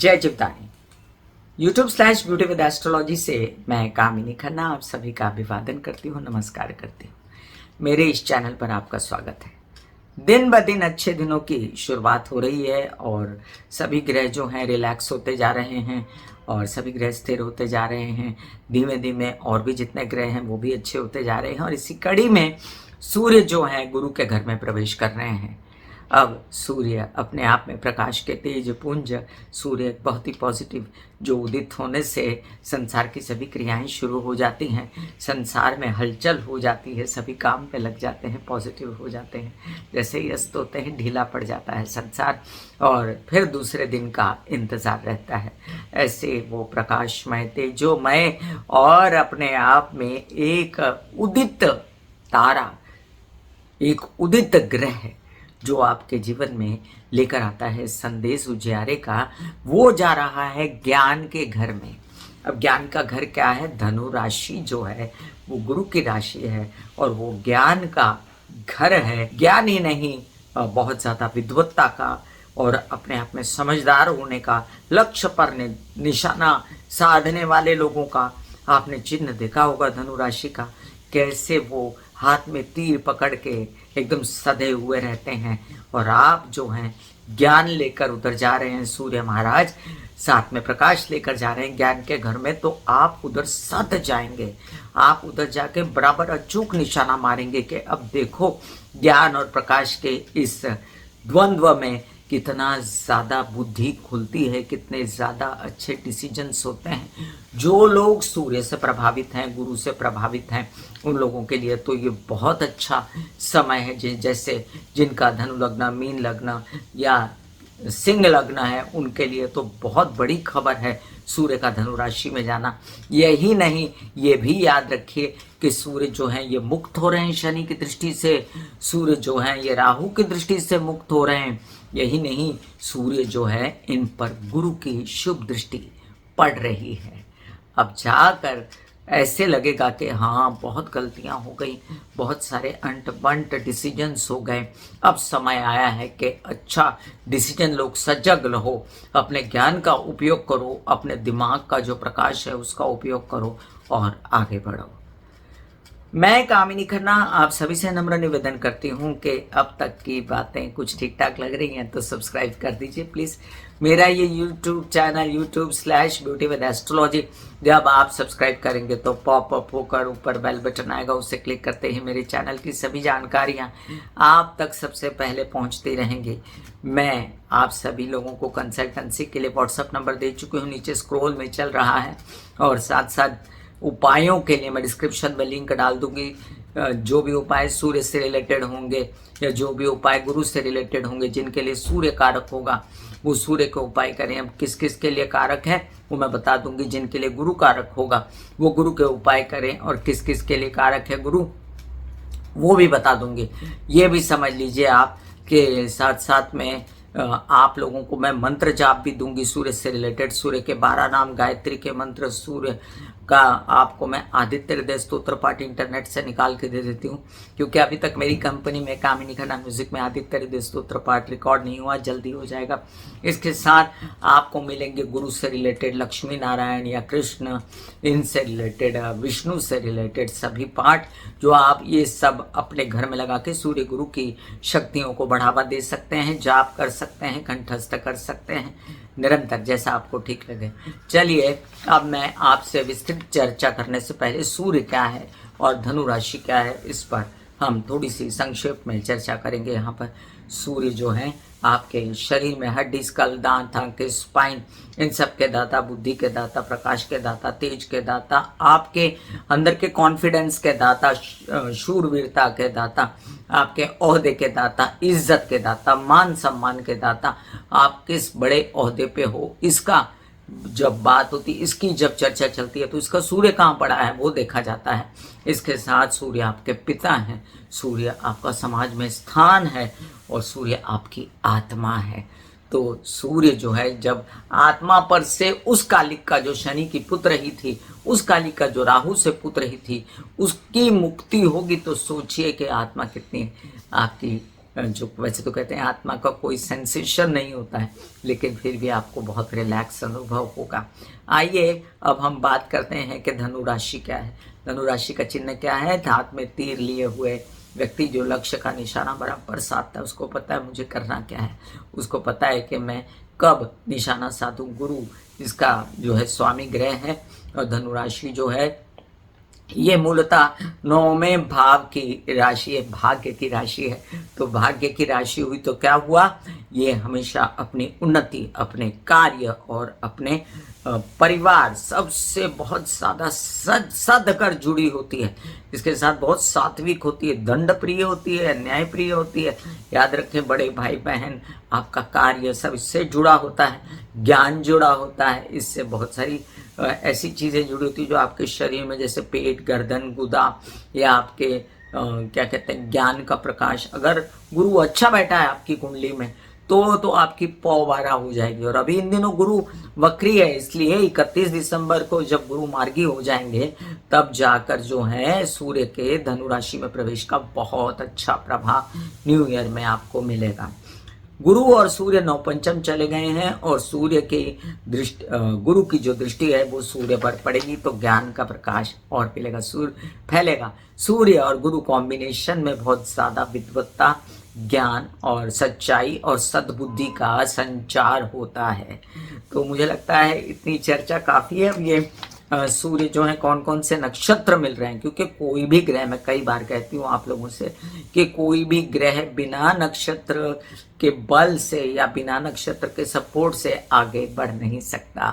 जय चिपतानी। YouTube/ब्यूटी with astrology से मैं कामिनी खन्ना आप सभी का अभिवादन करती हूँ, नमस्कार करती हूँ। मेरे इस चैनल पर आपका स्वागत है। दिन ब दिन अच्छे दिनों की शुरुआत हो रही है और सभी ग्रह जो हैं रिलैक्स होते जा रहे हैं और सभी ग्रह स्थिर होते जा रहे हैं। धीमे धीमे और भी जितने ग्रह हैं वो भी अच्छे होते जा रहे हैं और इसी कड़ी में सूर्य जो है गुरु के घर में प्रवेश कर रहे हैं। अब सूर्य अपने आप में प्रकाश के तेज पुंज, सूर्य बहुत ही पॉजिटिव जो उदित होने से संसार की सभी क्रियाएं शुरू हो जाती हैं, संसार में हलचल हो जाती है, सभी काम पे लग जाते हैं, पॉजिटिव हो जाते हैं। जैसे ही अस्त होते हैं ढीला पड़ जाता है संसार और फिर दूसरे दिन का इंतज़ार रहता है। ऐसे वो प्रकाशमय तेजोमय और अपने आप में एक उदित तारा, एक उदित ग्रह है जो आपके जीवन में लेकर आता है संदेश उजियारे का। वो जा रहा है ज्ञान के घर में। अब ज्ञान का घर क्या है? धनु राशि जो है वो गुरु की राशि है और वो ज्ञान का घर है। ज्ञान ही नहीं, बहुत ज़्यादा विद्वत्ता का और अपने आप में समझदार होने का, लक्ष्य पर निशाना साधने वाले लोगों का आपने चिन्ह देखा होगा धनु राशि का। कैसे वो हाथ में तीर पकड़ के एकदम सधे हुए रहते हैं और आप जो हैं ज्ञान लेकर उधर जा रहे हैं। सूर्य महाराज साथ में प्रकाश लेकर जा रहे हैं ज्ञान के घर में, तो आप उधर सध जाएंगे। आप उधर जाके बराबर अचूक निशाना मारेंगे कि अब देखो ज्ञान और प्रकाश के इस द्वंद्व में कितना ज़्यादा बुद्धि खुलती है, कितने ज़्यादा अच्छे डिसीजंस होते हैं। जो लोग सूर्य से प्रभावित हैं, गुरु से प्रभावित हैं, उन लोगों के लिए तो ये बहुत अच्छा समय है। जैसे जिनका धनु लग्न, मीन लग्न या सिंह लग्न है, उनके लिए तो बहुत बड़ी खबर है सूर्य का धनु राशि में जाना। यही नहीं, ये भी याद रखिए कि सूर्य जो है ये मुक्त हो रहे हैं शनि की दृष्टि से, सूर्य जो है ये राहु की दृष्टि से मुक्त हो रहे हैं। यही नहीं, सूर्य जो है इन पर गुरु की शुभ दृष्टि पड़ रही है। अब जाकर ऐसे लगेगा कि हाँ बहुत गलतियां हो गई, बहुत सारे अंट बंट डिसीजंस हो गए। अब समय आया है कि अच्छा डिसीजन लो, सजग रहो, अपने ज्ञान का उपयोग करो, अपने दिमाग का जो प्रकाश है उसका उपयोग करो और आगे बढ़ो। मैं कामिनी खन्ना आप सभी से नम्र निवेदन करती हूँ कि अब तक की बातें कुछ ठीक ठाक लग रही हैं तो सब्सक्राइब कर दीजिए प्लीज़ मेरा ये YouTube चैनल YouTube/ब्यूटी विद एस्ट्रोलॉजी। जब आप सब्सक्राइब करेंगे तो पॉपअप होकर ऊपर बेल बटन आएगा, उससे क्लिक करते ही मेरे चैनल की सभी जानकारियाँ आप तक सबसे पहले पहुँचती रहेंगी। मैं आप सभी लोगों को कंसल्टेंसी के लिए व्हाट्सअप नंबर दे चुकी हूँ, नीचे स्क्रॉल में चल रहा है, और साथ साथ उपायों के लिए मैं डिस्क्रिप्शन में लिंक डाल दूंगी। जो भी उपाय सूर्य से रिलेटेड होंगे या जो भी उपाय गुरु से रिलेटेड होंगे, जिनके लिए सूर्य कारक होगा वो सूर्य के उपाय करें। अब किस किस के लिए कारक है वो मैं बता दूंगी। जिनके लिए गुरु कारक होगा वो गुरु के उपाय करें और किस किस के लिए कारक है गुरु वो भी बता दूंगी। ये भी समझ लीजिए आप कि साथ साथ में आप लोगों को मैं मंत्र जाप भी दूंगी सूर्य से रिलेटेड। सूर्य के 12 नाम, गायत्री के मंत्र, सूर्य का आपको मैं आदित्य हृदय स्तोत्र पाठ इंटरनेट से निकाल के दे देती हूँ, क्योंकि अभी तक मेरी कंपनी में कामिनी खन्ना म्यूजिक में आदित्य हृदय स्तोत्र पाठ रिकॉर्ड नहीं हुआ, जल्दी हो जाएगा। इसके साथ आपको मिलेंगे गुरु से रिलेटेड, लक्ष्मी नारायण या कृष्ण, इनसे रिलेटेड, विष्णु से रिलेटेड सभी पाठ, जो आप ये सब अपने घर में लगा के सूर्य गुरु की शक्तियों को बढ़ावा दे सकते हैं, जाप कर सकते हैं, कंठस्थ कर सकते हैं निरंतर, जैसा आपको ठीक लगे। चलिए अब मैं आपसे विस्तृत चर्चा करने से पहले सूर्य क्या है और धनु राशि क्या है इस पर हम थोड़ी सी संक्षेप में चर्चा करेंगे। यहाँ पर सूर्य जो है आपके शरीर में हड्डी, स्कल, दांत, आंखें, स्पाइन, इन सब के दाता, बुद्धि के दाता, प्रकाश के दाता, तेज के दाता, आपके अंदर के कॉन्फिडेंस के दाता, शूरवीरता के दाता, आपके ओहदे के दाता, इज्जत के दाता, मान सम्मान के दाता, आप किस बड़े ओहदे पे हो इसका जब बात होती, इसकी जब चर्चा चलती है तो इसका सूर्य कहाँ पड़ा है वो देखा जाता है। इसके साथ सूर्य आपके पिता हैं, सूर्य आपका समाज में स्थान है और सूर्य आपकी आत्मा है। तो सूर्य जो है जब आत्मा पर से उस कालिक का जो शनि की पुत्र रही थी, उस कालिक का जो राहु से पुत्र रही थी, उसकी मुक्ति होगी तो सोचिए कि आत्मा कितनी आपकी जो वैसे तो कहते हैं आत्मा का कोई सेंसेशन नहीं होता है, लेकिन फिर भी आपको बहुत रिलैक्स अनुभव होगा। आइए अब हम बात करते हैं कि धनु राशि क्या है। धनु राशि का चिन्ह क्या है? हाथ में तीर लिए हुए व्यक्ति जो लक्ष्य का निशाना बराबर साधता है, उसको पता है मुझे करना क्या है, उसको पता है कि मैं कब निशाना साधूं। गुरु इसका जो है स्वामी ग्रह है, और धनु राशि जो है ये मूलतः 9वें भाव की राशि है, भाग्य की राशि है। तो भाग्य की राशि हुई तो क्या हुआ? ये हमेशा अपनी उन्नति, अपने कार्य और अपने परिवार सबसे बहुत ज़्यादा सद कर जुड़ी होती है। इसके साथ बहुत सात्विक होती है, दंड प्रिय होती है, न्याय प्रिय होती है। याद रखें, बड़े भाई बहन, आपका कार्य सब इससे जुड़ा होता है, ज्ञान जुड़ा होता है, इससे बहुत सारी ऐसी चीज़ें जुड़ी होती है जो आपके शरीर में, जैसे पेट, गर्दन, गुदा, या आपके क्या कहते हैं ज्ञान का प्रकाश। अगर गुरु अच्छा बैठा है आपकी कुंडली में तो आपकी पौवारा हो जाएगी। और अभी इन दिनों गुरु वक्री है, इसलिए 31 दिसंबर को जब गुरु मार्गी हो जाएंगे तब जाकर जो है सूर्य के धनु राशि में प्रवेश का बहुत अच्छा प्रभाव न्यू ईयर में आपको मिलेगा। गुरु और सूर्य नवपंचम चले गए हैं, और सूर्य की दृष्टि, गुरु की जो दृष्टि है वो सूर्य पर पड़ेगी, तो ज्ञान का प्रकाश और फैलेगा, सूर्य फैलेगा। सूर्य और गुरु कॉम्बिनेशन में बहुत ज्यादा विद्वत्ता, ज्ञान और सच्चाई और सद्बुद्धि का संचार होता है। तो मुझे लगता है इतनी चर्चा काफी है। अब ये सूर्य जो है कौन कौन से नक्षत्र मिल रहे हैं, क्योंकि कोई भी ग्रह, मैं कई बार कहती हूँ आप लोगों से कि कोई भी ग्रह बिना नक्षत्र के बल से या बिना नक्षत्र के सपोर्ट से आगे बढ़ नहीं सकता।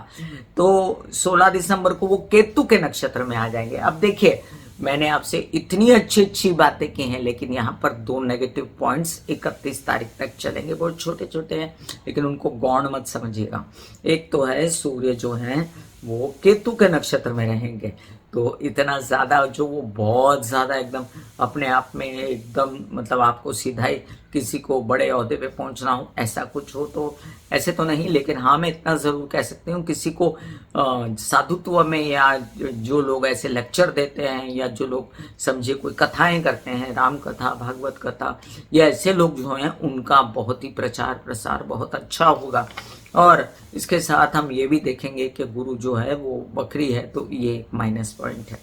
तो 16 दिसंबर को वो केतु के नक्षत्र में आ जाएंगे। अब देखिए, मैंने आपसे इतनी अच्छी अच्छी बातें की हैं, लेकिन यहाँ पर 2 नेगेटिव पॉइंट्स 31 तारीख तक चलेंगे। बहुत छोटे छोटे हैं, लेकिन उनको गौण मत समझिएगा। एक तो है सूर्य जो है वो केतु के नक्षत्र में रहेंगे, तो इतना ज़्यादा जो वो बहुत ज़्यादा एकदम अपने आप में एकदम, मतलब आपको सीधा ही किसी को बड़े ओहदे पे पहुंचना हो ऐसा कुछ हो तो ऐसे तो नहीं, लेकिन हाँ मैं इतना ज़रूर कह सकती हूँ, किसी को साधुत्व में, या जो लोग ऐसे लेक्चर देते हैं, या जो लोग समझिए कोई कथाएं करते हैं, राम कथा, भागवत कथा, या ऐसे लोग जो हैं उनका बहुत ही प्रचार प्रसार बहुत अच्छा होगा। और इसके साथ हम ये भी देखेंगे कि गुरु जो है वो बकरी है, तो ये एक माइनस पॉइंट है।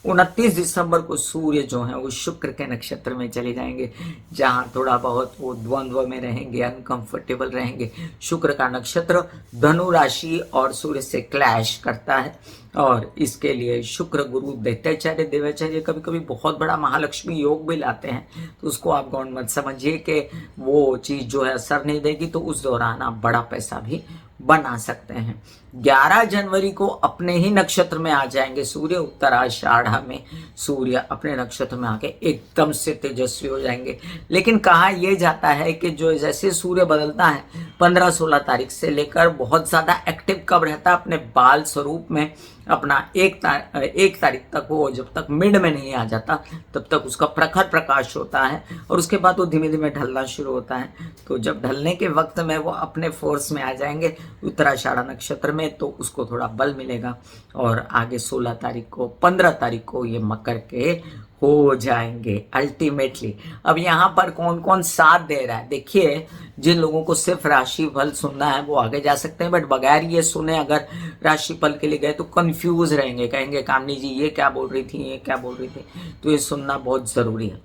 29 दिसंबर को सूर्य जो है वो शुक्र के नक्षत्र में चले जाएंगे, जहाँ थोड़ा बहुत वो द्वंद्व में रहेंगे, अनकंफर्टेबल रहेंगे। शुक्र का नक्षत्र धनु राशि और सूर्य से क्लैश करता है, और इसके लिए शुक्र गुरु दैत्याचार्य देवाचार्य कभी कभी बहुत बड़ा महालक्ष्मी योग भी लाते हैं, तो उसको आप गौण मत समझिए कि वो चीज़ जो है असर नहीं देगी, तो उस दौरान आप बड़ा पैसा भी बना सकते हैं। 11 जनवरी को अपने ही नक्षत्र में आ जाएंगे सूर्य, उत्तराषाढ़ में सूर्य अपने नक्षत्र में आके एकदम से तेजस्वी हो जाएंगे। लेकिन कहा यह जाता है कि जो जैसे सूर्य बदलता है 15-16 तारीख से लेकर बहुत ज़्यादा एक्टिव कब रहता है अपने बाल स्वरूप में, अपना एक तारीख तक वो जब तक मिड में नहीं आ जाता तब तक उसका प्रखर प्रकाश होता है, और उसके बाद वो धीमे धीमे ढलना शुरू होता है। तो जब ढलने के वक्त में वो अपने फोर्स में आ जाएंगे उत्तराषाढ़ नक्षत्र में, तो उसको थोड़ा बल मिलेगा, और आगे 16 तारीख को 15 तारीख को ये मकर के हो जाएंगे अल्टीमेटली। अब यहाँ पर कौन कौन साथ दे रहा है, देखिए जिन लोगों को सिर्फ राशि फल सुनना है वो आगे जा सकते हैं, बट बगैर ये सुने अगर राशि फल के लिए गए तो कंफ्यूज रहेंगे, कहेंगे कामनी जी ये क्या बोल रही थी, ये क्या बोल रही थी, तो ये सुनना बहुत जरूरी है।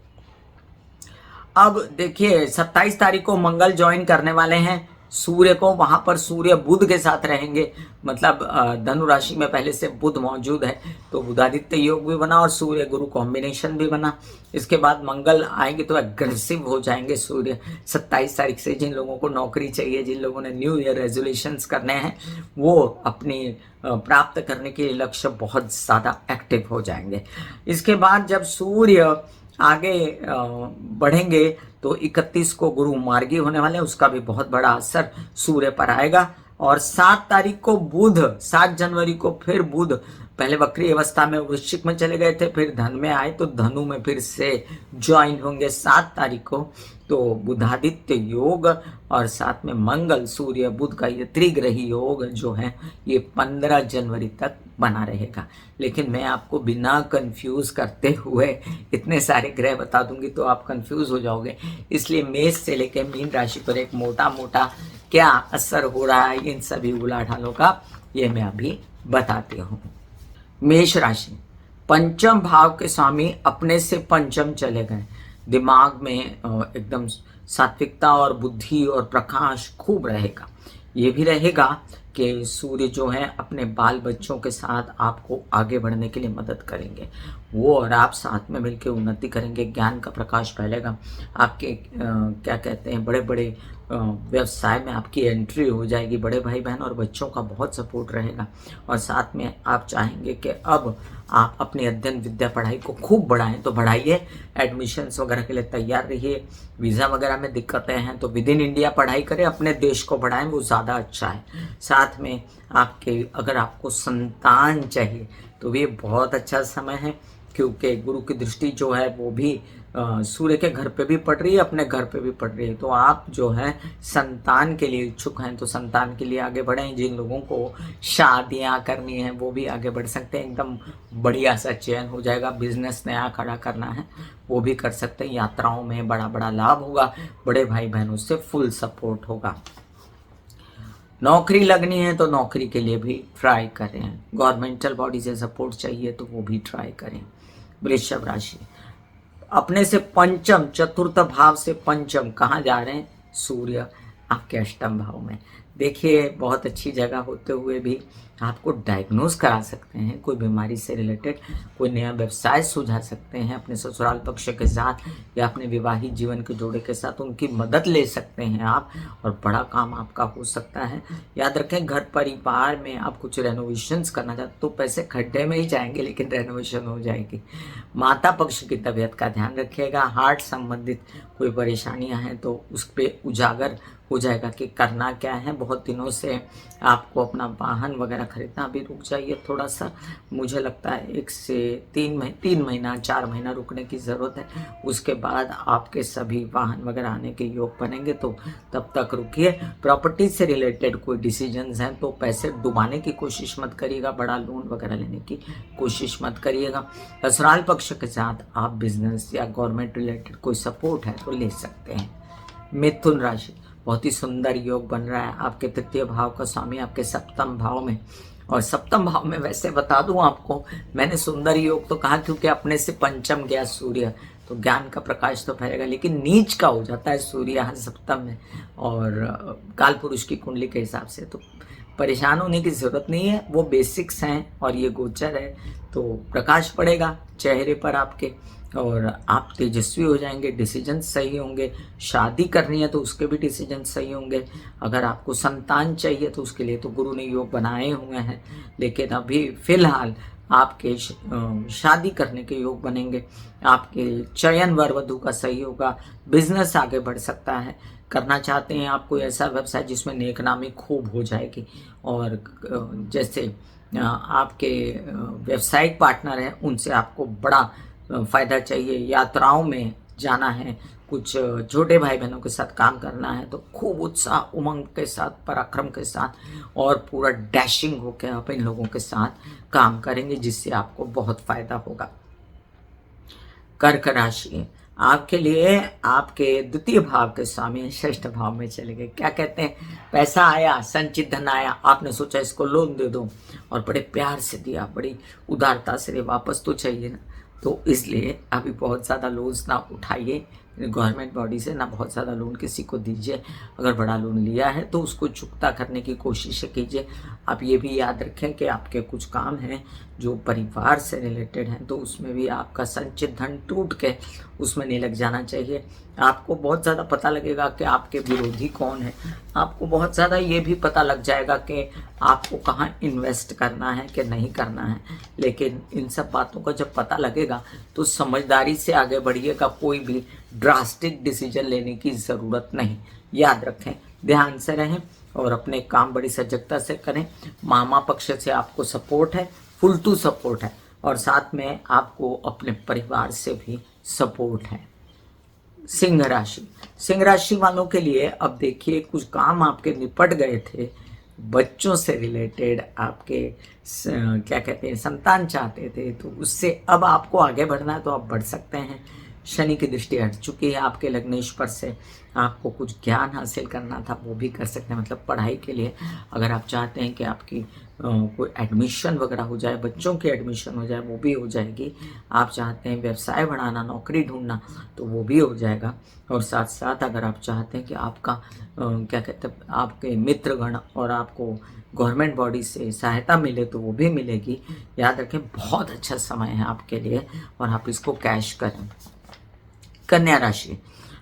अब देखिए 27 तारीख को मंगल ज्वाइन करने वाले हैं सूर्य को, वहां पर सूर्य बुध के साथ रहेंगे, मतलब धनु राशि में पहले से बुध मौजूद है, तो बुधादित्य योग भी बना और सूर्य गुरु कॉम्बिनेशन भी बना। इसके बाद मंगल आएंगे तो एग्रेसिव हो जाएंगे सूर्य 27 तारीख से। जिन लोगों को नौकरी चाहिए, जिन लोगों ने न्यू ईयर रेजोल्यूशंस करने हैं, वो अपनी प्राप्त करने के लक्ष्य बहुत ज़्यादा एक्टिव हो जाएंगे। इसके बाद जब सूर्य आगे बढ़ेंगे तो 31 को गुरु मार्गी होने वाले हैं, उसका भी बहुत बड़ा असर सूर्य पर आएगा। और 7 तारीख को बुध, 7 जनवरी को फिर बुध पहले वक्री अवस्था में वृश्चिक में चले गए थे, फिर धन में आए तो धनु में फिर से ज्वाइन होंगे 7 तारीख को। तो बुधादित्य योग और साथ में मंगल सूर्य बुध का ये त्रिग्रही योग जो है ये 15 जनवरी तक बना रहेगा। लेकिन मैं आपको बिना कंफ्यूज करते हुए इतने सारे ग्रह बता दूंगी तो आप कंफ्यूज हो जाओगे, इसलिए मेष से लेकर मीन राशि पर एक मोटा मोटा क्या असर हो रहा है इन सभी उलाढालों का, ये मैं अभी बताती हूँ। मेष राशि, पंचम भाव के स्वामी अपने से पंचम चले गए। दिमाग में एकदम सात्विकता और बुद्धि और प्रकाश खूब रहेगा। ये भी रहेगा कि सूर्य जो है अपने बाल बच्चों के साथ आपको आगे बढ़ने के लिए मदद करेंगे, वो और आप साथ में मिलकर उन्नति करेंगे। ज्ञान का प्रकाश फैलेगा, आपके क्या कहते हैं बड़े बड़े व्यवसाय में आपकी एंट्री हो जाएगी। बड़े भाई बहन और बच्चों का बहुत सपोर्ट रहेगा और साथ में आप चाहेंगे कि अब आप अपनी अध्ययन विद्या पढ़ाई को खूब बढ़ाएं तो बढ़ाइए। एडमिशन्स वगैरह के लिए तैयार रहिए। वीज़ा वगैरह में दिक्कतें हैं तो विद इन इंडिया पढ़ाई करें, अपने देश को बढ़ाएं, वो ज़्यादा अच्छा है। साथ में आपके अगर आपको संतान चाहिए तो ये बहुत अच्छा समय है, क्योंकि गुरु की दृष्टि जो है वो भी सूर्य के घर पे भी पड़ रही है, अपने घर पे भी पड़ रही है। तो आप जो है संतान के लिए इच्छुक हैं तो संतान के लिए आगे बढ़ें। जिन लोगों को शादियां करनी है वो भी आगे बढ़ सकते हैं, एकदम बढ़िया सा चयन हो जाएगा। बिजनेस नया खड़ा करना है वो भी कर सकते हैं। यात्राओं में बड़ा बड़ा लाभ होगा, बड़े भाई बहनों से फुल सपोर्ट होगा। नौकरी लगनी है तो नौकरी के लिए भी ट्राई करें। गवर्नमेंटल बॉडी से सपोर्ट चाहिए तो वो भी ट्राई करें। वृषभ राशि, अपने से पंचम, चतुर्थ भाव से पंचम कहाँ जा रहे हैं? सूर्य आपके अष्टम भाव में। देखिए बहुत अच्छी जगह होते हुए भी आपको डायग्नोज करा सकते हैं कोई बीमारी से रिलेटेड, कोई नया व्यवसाय सुझा सकते हैं अपने ससुराल पक्ष के साथ या अपने विवाहित जीवन के जोड़े के साथ, उनकी मदद ले सकते हैं आप और बड़ा काम आपका हो सकता है। याद रखें घर परिवार में आप कुछ रेनोवेशंस करना चाहते तो पैसे खड्डे में ही जाएंगे लेकिन रेनोवेशन हो जाएगी। माता पक्ष की तबीयत का ध्यान रखिएगा। हार्ट संबंधित कोई परेशानियां हैं तो उस पर उजागर हो जाएगा कि करना क्या है। बहुत दिनों से आपको अपना वाहन वगैरह खरीदना भी रुक जाइए थोड़ा सा, मुझे लगता है 1 से 3 महीना 4 महीना रुकने की ज़रूरत है। उसके बाद आपके सभी वाहन वगैरह आने के योग बनेंगे तो तब तक रुकिए। प्रॉपर्टी से रिलेटेड कोई डिसीजंस हैं तो पैसे डुबाने की कोशिश मत करिएगा, बड़ा लोन वगैरह लेने की कोशिश मत करिएगा। ससुराल पक्ष के साथ आप बिजनेस या गवर्नमेंट रिलेटेड कोई सपोर्ट है तो ले सकते हैं। मिथुन राशि, बहुत ही सुंदर योग बन रहा है। आपके तृतीय भाव का स्वामी आपके सप्तम भाव में, और सप्तम भाव में वैसे बता दूं आपको, मैंने सुंदर योग तो कहा क्योंकि अपने से पंचम गया सूर्य तो ज्ञान का प्रकाश तो फैलेगा, लेकिन नीच का हो जाता है सूर्य यहाँ सप्तम में और काल पुरुष की कुंडली के हिसाब से, तो परेशान होने की ज़रूरत नहीं है। वो बेसिक्स हैं और ये गोचर है तो प्रकाश पड़ेगा चेहरे पर आपके और आप तेजस्वी हो जाएंगे, डिसीजन सही होंगे। शादी करनी है तो उसके भी डिसीजन सही होंगे। अगर आपको संतान चाहिए तो उसके लिए तो गुरु ने योग बनाए हुए हैं, लेकिन अभी फिलहाल आपके शादी करने के योग बनेंगे। आपके चयन वर वधु का सही होगा। बिजनेस आगे बढ़ सकता है। करना चाहते हैं आप कोई ऐसा व्यवसाय जिसमें नेकनामी खूब हो जाएगी, और जैसे आपके व्यावसायिक पार्टनर हैं उनसे आपको बड़ा फ़ायदा चाहिए। यात्राओं में जाना है, कुछ छोटे भाई बहनों के साथ काम करना है तो खूब उत्साह उमंग के साथ, पराक्रम के साथ और पूरा डैशिंग होकर आप इन लोगों के साथ काम करेंगे जिससे आपको बहुत फ़ायदा होगा। कर्क राशि, आपके लिए आपके द्वितीय भाव के स्वामी षष्ठ भाव में चले गए। क्या कहते हैं, पैसा आया, संचित धन आया, आपने सोचा इसको लोन दे दो और बड़े प्यार से दिया, बड़ी उदारता से, वापस तो चाहिए ना, तो इसलिए अभी बहुत ज़्यादा लोन्स ना उठाइए गवर्नमेंट बॉडी से, ना बहुत ज़्यादा लोन किसी को दीजिए। अगर बड़ा लोन लिया है तो उसको चुकता करने की कोशिश कीजिए। आप ये भी याद रखें कि आपके कुछ काम हैं जो परिवार से रिलेटेड हैं तो उसमें भी आपका संचित धन टूट के उसमें नहीं लग जाना चाहिए। आपको बहुत ज़्यादा पता लगेगा कि आपके विरोधी कौन है। आपको बहुत ज़्यादा ये भी पता लग जाएगा कि आपको कहाँ इन्वेस्ट करना है कि नहीं करना है। लेकिन इन सब बातों का जब पता लगेगा तो समझदारी से आगे बढ़िएगा। कोई भी ड्रास्टिक डिसीजन लेने की ज़रूरत नहीं। याद रखें, ध्यान से रहें और अपने काम बड़ी सजगता से करें। मामा पक्ष से आपको सपोर्ट है, फुल टू सपोर्ट है, और साथ में आपको अपने परिवार से भी सपोर्ट है। सिंह राशि, सिंह राशि वालों के लिए अब देखिए कुछ काम आपके निपट गए थे, बच्चों से रिलेटेड आपके क्या कहते हैं संतान चाहते थे, तो उससे अब आपको आगे बढ़ना है तो आप बढ़ सकते हैं। शनि की दृष्टि हट चुकी है आपके लग्नेश्वर से, आपको कुछ ज्ञान हासिल करना था वो भी कर सकते हैं। मतलब पढ़ाई के लिए अगर आप चाहते हैं कि आपकी कोई एडमिशन वगैरह हो जाए, बच्चों की एडमिशन हो जाए, वो भी हो जाएगी। आप चाहते हैं व्यवसाय बढ़ाना, नौकरी ढूंढना, तो वो भी हो जाएगा। और साथ साथ अगर आप चाहते हैं कि आपका क्या कहते हैं आपके मित्रगण और आपको गवर्नमेंट बॉडी से सहायता मिले तो वो भी मिलेगी। याद रखें बहुत अच्छा समय है आपके लिए और आप इसको कैश करें। कन्या राशि,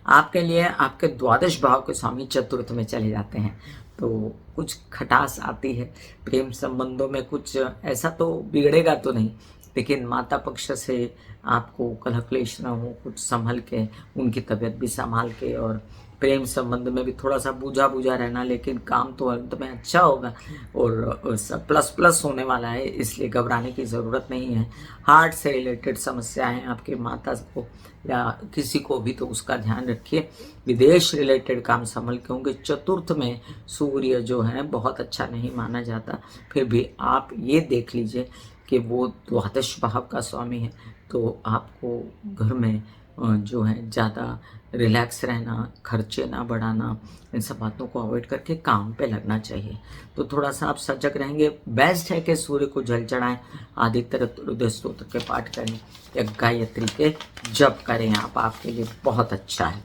आपके लिए आपके द्वादश भाव के स्वामी चतुर्थ में चले जाते हैं, तो कुछ खटास आती है प्रेम संबंधों में। कुछ ऐसा तो बिगड़ेगा तो नहीं, लेकिन माता पक्ष से आपको कलह क्लेश न हो, कुछ संभल के, उनकी तबीयत भी संभाल के, और प्रेम संबंध में भी थोड़ा सा बूझा बूझा रहना, लेकिन काम तो अंत में अच्छा होगा और सब प्लस प्लस होने वाला है, इसलिए घबराने की ज़रूरत नहीं है। हार्ट से रिलेटेड समस्याएं आपके माता को या किसी को भी, तो उसका ध्यान रखिए। विदेश रिलेटेड काम संभल के होंगे। चतुर्थ में सूर्य जो है बहुत अच्छा नहीं माना जाता, फिर भी आप ये देख लीजिए कि वो द्वादश भाव का स्वामी है, तो आपको घर में जो है ज़्यादा रिलैक्स रहना, खर्चे ना बढ़ाना, इन सब बातों को अवॉइड करके काम पे लगना चाहिए। तो थोड़ा सा आप सजग रहेंगे। बेस्ट है कि सूर्य को जल चढ़ाएं, आदित्य हृदय स्तोत्र के पाठ करें या गायत्री के जप करें, आपके लिए बहुत अच्छा है।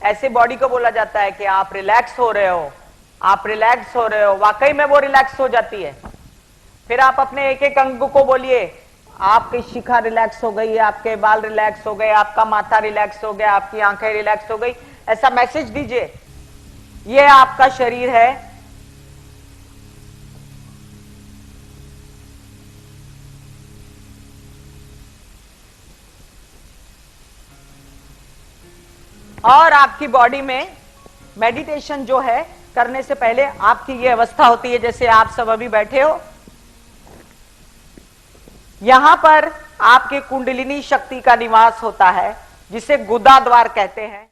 ऐसे बॉडी को बोला जाता है कि आप रिलैक्स हो रहे हो, आप रिलैक्स हो रहे हो, वाकई में वो रिलैक्स हो जाती है। फिर आप अपने एक एक अंग को बोलिए, आपकी शिखा रिलैक्स हो गई, आपके बाल रिलैक्स हो गए, आपका माथा रिलैक्स हो गया, आपकी आंखें रिलैक्स हो गई, ऐसा मैसेज दीजिए। ये आपका शरीर है, और आपकी बॉडी में मेडिटेशन जो है करने से पहले आपकी ये अवस्था होती है जैसे आप सब अभी बैठे हो। यहां पर आपके कुंडलिनी शक्ति का निवास होता है, जिसे गुदा द्वार कहते हैं।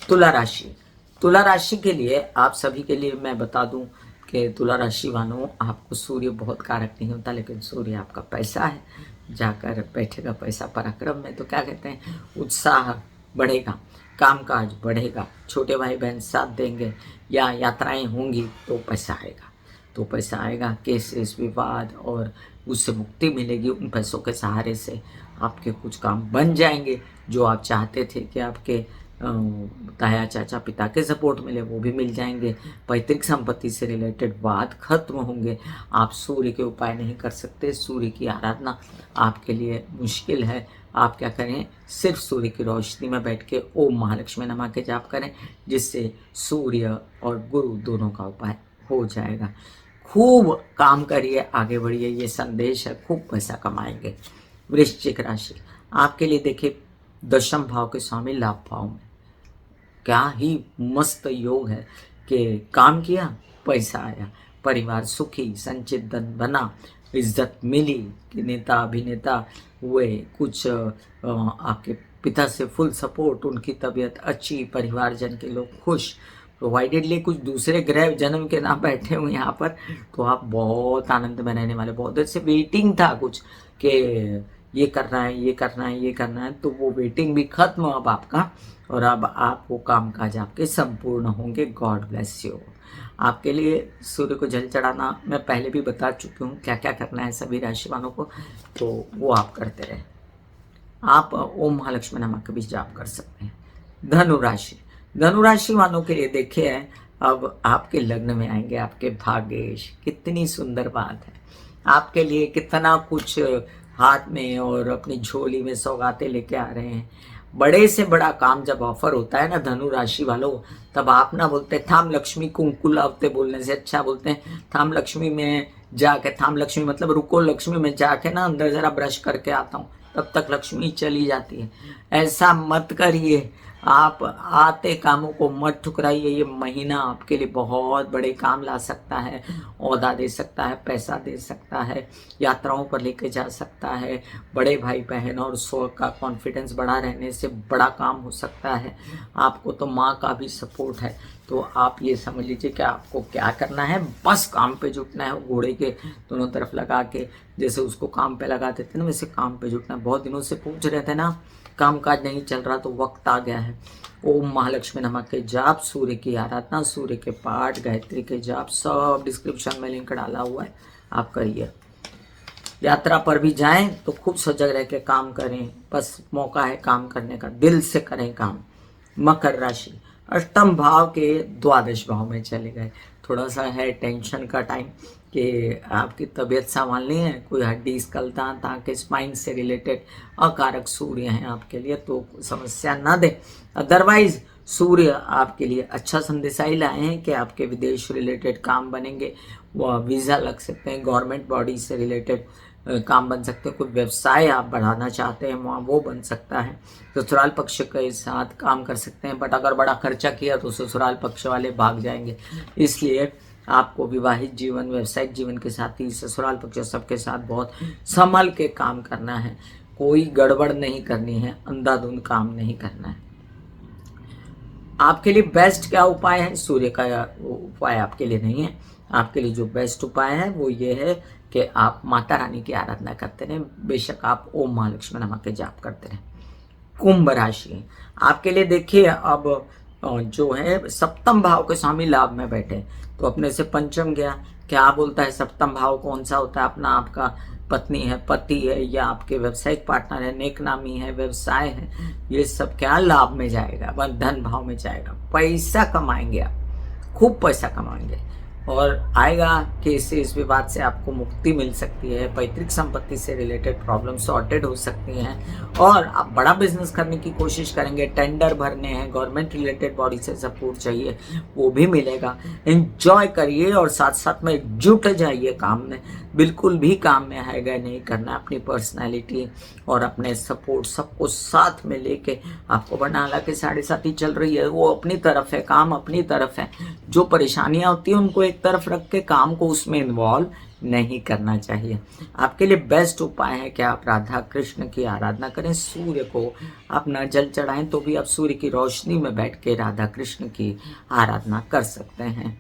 तुला राशि, तुला राशि के लिए आप सभी के लिए मैं बता दूं कि तुला राशि वालों, आपको सूर्य बहुत कारक नहीं होता, लेकिन सूर्य आपका पैसा है, जाकर बैठेगा पैसा पराक्रम में, तो क्या कहते हैं उत्साह बढ़ेगा, कामकाज बढ़ेगा, छोटे भाई बहन साथ देंगे या यात्राएं होंगी तो पैसा आएगा। तो पैसा आएगा, केसेस विवाद और उससे मुक्ति मिलेगी। उन पैसों के सहारे से आपके कुछ काम बन जाएंगे जो आप चाहते थे कि आपके ताया चाचा पिता के सपोर्ट मिले, वो भी मिल जाएंगे। पैतृक संपत्ति से रिलेटेड वाद खत्म होंगे। आप सूर्य के उपाय नहीं कर सकते, सूर्य की आराधना आपके लिए मुश्किल है। आप क्या करें, सिर्फ सूर्य की रोशनी में बैठ के ओम महालक्ष्मी नमः के जाप करें, जिससे सूर्य और गुरु दोनों का उपाय हो जाएगा। खूब काम करिए, आगे बढ़िए, ये संदेश है, खूब पैसा कमाएंगे। वृश्चिक राशि, आपके लिए देखिए दशम भाव के स्वामी लाभ भाव में, क्या ही मस्त योग है कि काम किया पैसा आया, परिवार सुखी, संचित धन बना, इज्जत मिली, कि नेता अभिनेता हुए, कुछ आपके पिता से फुल सपोर्ट, उनकी तबीयत अच्छी, परिवारजन के लोग खुश, प्रोवाइडेडली कुछ दूसरे ग्रह जन्म के नाम बैठे हुए यहाँ पर, तो आप बहुत आनंद में रहने वाले। बहुत देर से वेटिंग था कुछ कि ये करना है, ये करना है, ये करना है, तो वो वेटिंग भी खत्म अब आपका, और अब आप वो काम काज आपके संपूर्ण होंगे। God bless you. आपके लिए सूर्य को जल चढ़ाना मैं पहले भी बता चुकी हूँ, क्या क्या करना है सभी राशि वालों को, तो वो आप करते रहे। आप ओम महालक्ष्मी नमः का भी जाप कर सकते हैं। धनु राशि, धनु राशि वालों के लिए देखिए अब आपके लग्न में आएंगे आपके भाग्येश। कितनी सुंदर बात है, आपके लिए कितना कुछ हाथ में और अपनी झोली में सौगातें लेके आ रहे हैं। बड़े से बड़ा काम जब ऑफर होता है ना धनु राशि वालों, तब आप ना बोलते थाम लक्ष्मी कुंकु लावते बोलने से अच्छा बोलते हैं थाम लक्ष्मी में जाके, थाम लक्ष्मी मतलब रुको लक्ष्मी में जाके ना अंदर जरा ब्रश करके आता हूँ, तब तक लक्ष्मी चली जाती है। ऐसा मत करिए, आप आते कामों को मत ठुकराइए। ये महीना आपके लिए बहुत बड़े काम ला सकता है, ओहदा दे सकता है, पैसा दे सकता है, यात्राओं पर लेके जा सकता है, बड़े भाई बहन और स्व का कॉन्फिडेंस बढ़ा रहने से बड़ा काम हो सकता है। आपको तो माँ का भी सपोर्ट है, तो आप ये समझ लीजिए कि आपको क्या करना है, बस काम पे जुटना है। घोड़े के दोनों तरफ लगा के जैसे उसको काम पे लगा देते ना, वैसे काम पे जुटना है। बहुत दिनों से पूछ रहे थे ना काम काज नहीं चल रहा, तो वक्त आ गया है। ओम महालक्ष्मी नमः के जाप, सूर्य की आराधना, सूर्य के पाठ, गायत्री के जाप, सब डिस्क्रिप्शन में लिंक डाला हुआ है, आप करिए। यात्रा पर भी जाएं तो खूब सजग रह के काम करें, बस मौका है काम करने का, दिल से करें काम। मकर राशि अष्टम भाव के द्वादश भाव में चले गए, थोड़ा सा है टेंशन का टाइम कि आपकी तबीयत संभालनी है, कोई हड्डी स्कलता ताकि स्पाइन से रिलेटेड अकारक सूर्य हैं आपके लिए, तो समस्या ना दे। अदरवाइज सूर्य आपके लिए अच्छा संदेशा ही लाए हैं कि आपके विदेश रिलेटेड काम बनेंगे, वह वीज़ा लग सकते हैं, गवर्नमेंट बॉडी से रिलेटेड काम बन सकते हैं, कोई व्यवसाय आप बढ़ाना चाहते हैं वहाँ वो बन सकता है। ससुराल पक्ष के साथ काम कर सकते हैं, बट अगर बड़ा खर्चा किया तो ससुराल पक्ष वाले भाग जाएंगे, इसलिए आपको विवाहित जीवन व्यवसायिक जीवन के साथ ही ससुराल पक्ष सबके साथ बहुत संभल के काम करना है, कोई गड़बड़ नहीं करनी है, अंधाधुंध काम नहीं करना है। आपके लिए बेस्ट क्या उपाय है? सूर्य का उपाय आपके लिए नहीं है, आपके लिए जो बेस्ट उपाय है वो ये है कि आप माता रानी की आराधना करते रहें, बेशक आप ओम महालक्ष्मी नमः के जाप करते रहें। कुंभ राशि आपके लिए देखिए, अब जो है सप्तम भाव के स्वामी लाभ में बैठे, तो अपने से पंचम गया। क्या बोलता है सप्तम भाव कौन सा होता है? अपना आपका पत्नी है, पति है, या आपके व्यवसायिक पार्टनर है, नेकनामी है, व्यवसाय है, ये सब क्या लाभ में जाएगा, धन भाव में जाएगा। पैसा कमाएंगे आप, खूब पैसा कमाएंगे, और आएगा कि इससे इस विवाद से आपको मुक्ति मिल सकती है, पैतृक संपत्ति से रिलेटेड प्रॉब्लम सॉर्टेड हो सकती हैं, और आप बड़ा बिजनेस करने की कोशिश करेंगे, टेंडर भरने हैं, गवर्नमेंट रिलेटेड बॉडी से सपोर्ट चाहिए, वो भी मिलेगा। एंजॉय करिए और साथ साथ में जुट जाइए काम में, बिल्कुल भी काम में है गए नहीं करना। अपनी पर्सनैलिटी और अपने सपोर्ट सबको साथ में लेके आपको बढ़ना। हालांकि 7.5 चल रही है, वो अपनी तरफ है, काम अपनी तरफ है, जो परेशानियां होती हैं उनको एक तरफ रख के काम को उसमें इन्वॉल्व नहीं करना चाहिए। आपके लिए बेस्ट उपाय है कि आप राधा कृष्ण की आराधना करें, सूर्य को अपना जल चढ़ाएं, तो भी आप सूर्य की रोशनी में बैठ के राधा कृष्ण की आराधना कर सकते हैं।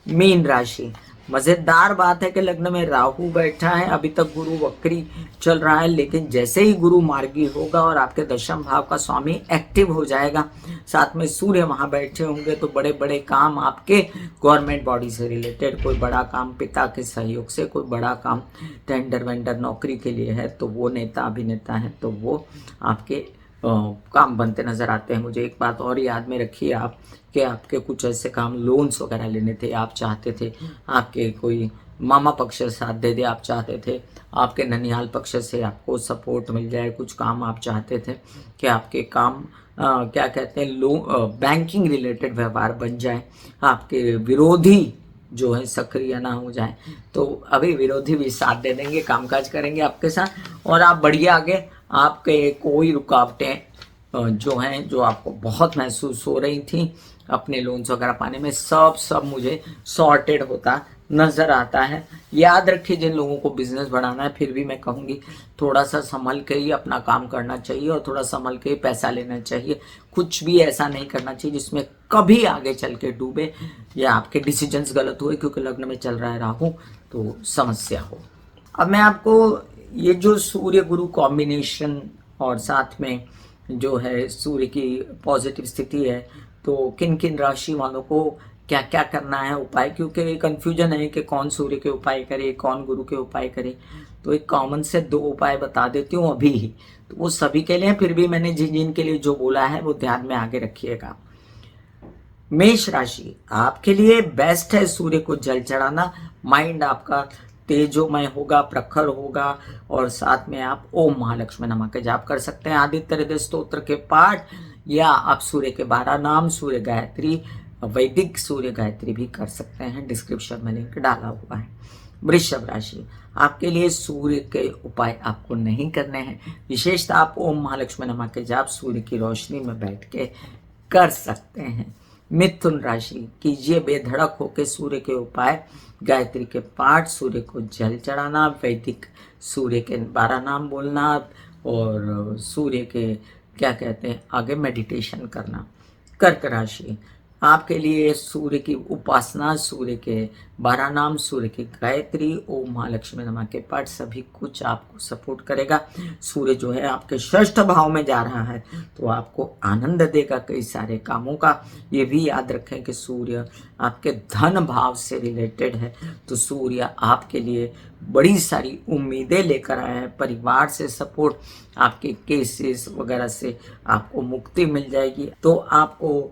मीन राशि मजेदार बात है कि लग्न में राहु बैठा है, अभी तक गुरु वक्री चल रहा है, लेकिन जैसे ही गुरु मार्गी होगा और आपके दशम भाव का स्वामी एक्टिव हो जाएगा, साथ में सूर्य वहां बैठे होंगे, तो बड़े बड़े काम आपके गवर्नमेंट बॉडी से रिलेटेड, कोई बड़ा काम पिता के सहयोग से, कोई बड़ा काम टेंडर वेंडर नौकरी के लिए है, तो वो नेता अभिनेता है, तो वो आपके काम बनते नजर आते हैं। मुझे एक बात और याद में रखिए आप, कि आपके कुछ ऐसे काम लोन्स वगैरह लेने थे, आप चाहते थे आपके कोई मामा पक्ष साथ दे दे, आप चाहते थे आपके ननिहाल पक्ष से आपको सपोर्ट मिल जाए, कुछ काम आप चाहते थे कि आपके काम क्या कहते हैं बैंकिंग रिलेटेड व्यवहार बन जाए, आपके विरोधी जो है सक्रिय ना हो जाए, तो अभी विरोधी भी साथ दे देंगे, कामकाज करेंगे आपके साथ, और आप बढ़िए आगे। आपके कोई रुकावटें जो हैं, जो आपको बहुत महसूस हो रही थी अपने लोन्स वगैरह पाने में, सब मुझे सॉर्टेड होता नजर आता है। याद रखिए, जिन लोगों को बिजनेस बढ़ाना है, फिर भी मैं कहूँगी थोड़ा सा संभल के ही अपना काम करना चाहिए, और थोड़ा संभल के ही पैसा लेना चाहिए। कुछ भी ऐसा नहीं करना चाहिए जिसमें कभी आगे चल के डूबे या आपके डिसीजंस गलत हुए, क्योंकि लग्न में चल रहा है राहु, तो समस्या हो। अब मैं आपको ये जो सूर्य गुरु कॉम्बिनेशन और साथ में जो है सूर्य की पॉजिटिव स्थिति है, तो किन किन राशि वालों को क्या क्या करना है उपाय, क्योंकि कन्फ्यूजन है कि कौन सूर्य के उपाय करे, कौन गुरु के उपाय करे, तो एक कॉमन से 2 उपाय बता देती हूँ अभी ही, तो वो सभी के लिए, फिर भी मैंने जिन जिन के लिए जो बोला है वो ध्यान में आगे रखिएगा। मेष राशि, आपके लिए बेस्ट है सूर्य को जल चढ़ाना। माइंड आपका तेजोमय होगा, प्रखर होगा, और साथ में आप ओम महालक्ष्मी नमः के जाप कर सकते हैं, आदित्य हृदय स्तोत्र के पाठ, या आप सूर्य के 12 नाम, सूर्य गायत्री, वैदिक सूर्य गायत्री भी कर सकते हैं। डिस्क्रिप्शन में लिंक डाला हुआ है। वृषभ राशि, आपके लिए सूर्य के उपाय आपको नहीं करने हैं। विशेषतः आप ओम महालक्ष्मी नमः के जाप सूर्य की रोशनी में बैठ के कर सकते हैं। मिथुन राशि, कीजिए बेधड़क होकर सूर्य के उपाय, गायत्री के पाठ, सूर्य को जल चढ़ाना, वैदिक सूर्य के 12 नाम बोलना, और सूर्य के क्या कहते हैं आगे मेडिटेशन करना। कर्क राशि, आपके लिए सूर्य की उपासना, सूर्य के 12 नाम, सूर्य की गायत्री, ओम महालक्ष्मी नमः के पाठ, सभी कुछ आपको सपोर्ट करेगा। सूर्य जो है आपके षष्ठ भाव में जा रहा है तो आपको आनंद देगा कई सारे कामों का। ये भी याद रखें कि सूर्य आपके धन भाव से रिलेटेड है, तो सूर्य आपके लिए बड़ी सारी उम्मीदें लेकर आए हैं। परिवार से सपोर्ट, आपके केसेस वगैरह से आपको मुक्ति मिल जाएगी, तो आपको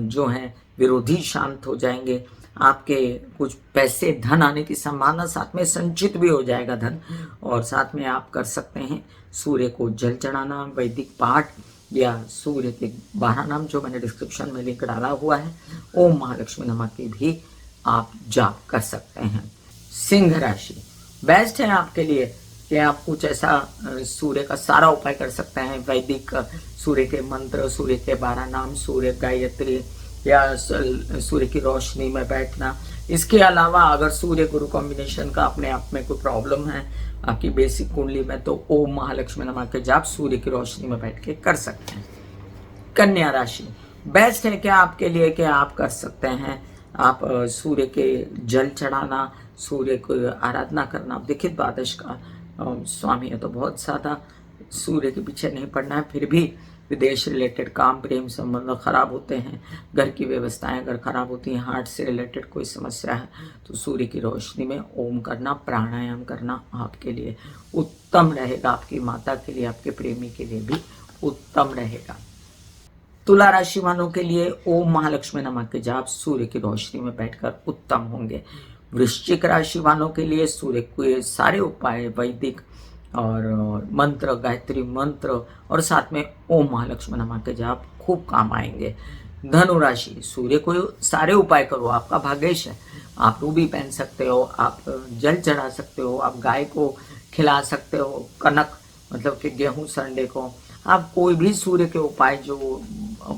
जो है विरोधी शांत हो जाएंगे। आपके कुछ पैसे धन आने की संभावना, साथ में संचित भी हो जाएगा धन। और साथ में आप कर सकते हैं सूर्य को जल चढ़ाना, वैदिक पाठ, या सूर्य के 12 नाम जो मैंने डिस्क्रिप्शन में लिंक डाला हुआ है, ओम महालक्ष्मी नमः की भी आप जाप कर सकते हैं। सिंह राशि, बेस्ट है आपके लिए कि आप कुछ ऐसा सूर्य का सारा उपाय कर सकते हैं। वैदिक सूर्य के मंत्र, सूर्य के 12 नाम, सूर्य गायत्री, या सूर्य की रोशनी में बैठना। इसके अलावा अगर सूर्य गुरु कॉम्बिनेशन का अपने आप में कोई प्रॉब्लम है आपकी बेसिक कुंडली में, तो ओम महालक्ष्मी नमः के जाप सूर्य की रोशनी में बैठ के कर सकते हैं। कन्या राशि, बेस्ट है क्या आपके लिए कि आप कर सकते हैं आप सूर्य के जल चढ़ाना, सूर्य को आराधना करना। देखिए द्वादश का स्वामी है तो बहुत ज़्यादा सूर्य के पीछे नहीं पड़ना है। फिर भी विदेश रिलेटेड काम, प्रेम संबंध खराब होते हैं, घर की व्यवस्थाएं अगर खराब होती हैं, हार्ट से रिलेटेड कोई समस्या है, तो सूर्य की रोशनी में ओम करना, प्राणायाम करना आपके लिए उत्तम रहेगा। आपकी माता के लिए, आपके प्रेमी के लिए भी उत्तम रहेगा। तुला राशि वालों के लिए ओम महालक्ष्मी नमः के जाप सूर्य की रोशनी में बैठकर उत्तम होंगे। वृश्चिक राशि वालों के लिए सूर्य के सारे उपाय, वैदिक और मंत्र, गायत्री मंत्र, और साथ में ओम महालक्ष्मी नमः के जाप खूब काम आएंगे। धनु राशि, सूर्य को सारे उपाय करो, आपका भाग्यश है। आप रूबी पहन सकते हो, आप जल चढ़ा सकते हो, आप गाय को खिला सकते हो, कनक मतलब कि गेहूं संडे को। आप कोई भी सूर्य के उपाय, जो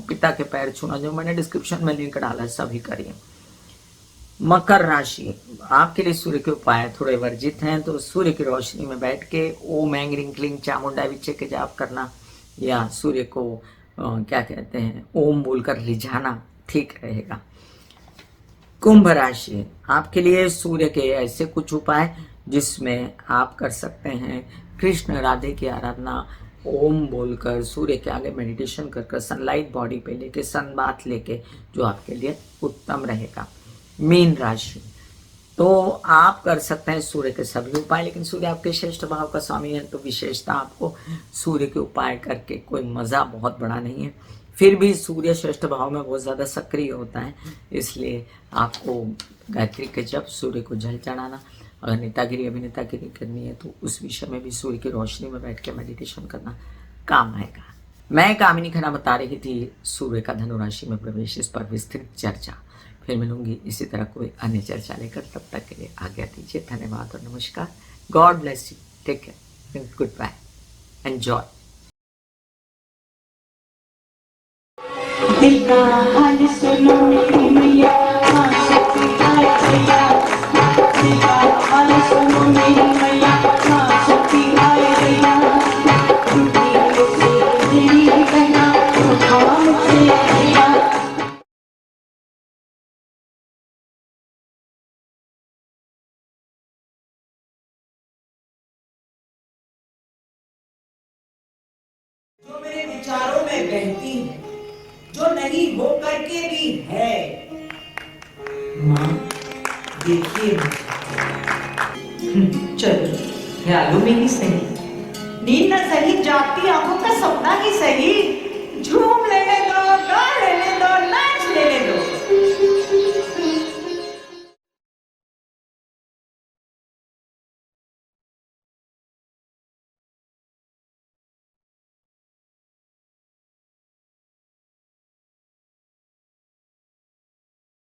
पिता के पैर छूना, जो मैंने डिस्क्रिप्शन में लिंक डाला है, सभी करिए। मकर राशि, आपके लिए सूर्य के उपाय थोड़े वर्जित हैं, तो सूर्य की रोशनी में बैठ के ओम ऐं ह्रीं क्लीं चामुंडा विचे के जाप करना, या सूर्य को क्या कहते हैं ओम बोलकर रिझाना ठीक रहेगा। कुंभ राशि, आपके लिए सूर्य के ऐसे कुछ उपाय जिसमें आप कर सकते हैं कृष्ण राधे की आराधना, ओम बोलकर सूर्य के आगे मेडिटेशन कर सनलाइट बॉडी पे लेके, सन बाथ लेके, जो आपके लिए उत्तम रहेगा। मीन राशि, तो आप कर सकते हैं सूर्य के सभी उपाय, लेकिन सूर्य आपके श्रेष्ठ भाव का स्वामी है, तो विशेषता आपको सूर्य के उपाय करके कोई मज़ा बहुत बड़ा नहीं है। फिर भी सूर्य श्रेष्ठ भाव में बहुत ज़्यादा सक्रिय होता है, इसलिए आपको गायत्री के जप, सूर्य को जल चढ़ाना, अगर नेतागिरी अभिनेतागिरी करनी है तो उस विषय में भी सूर्य की रोशनी में बैठ के मेडिटेशन करना काम आएगा। मैं कामिनी खन्ना बता रही थी सूर्य का धनु राशि में प्रवेश, इस पर विस्तृत चर्चा। फिर मिलूंगी इसी तरह कोई अन्य चर्चा लेकर, तब तक के लिए आज्ञा दीजिए। धन्यवाद और नमस्कार। God bless you, take care, goodbye, enjoy. दिल का हाल सुनो मेरी मैया, दिल का हाल सुनो मेरी मैया, माँ शक्ति आए रैया, दुनिया से तेरी कहना उठा मुझसे रैया। जो मेरे विचारों में बहती है, जो नहीं हो करके भी है, माँ देखिए चलो ख्यालों में ही सही, नींद न सही, जागती आंखों का सपना ही सही, झूम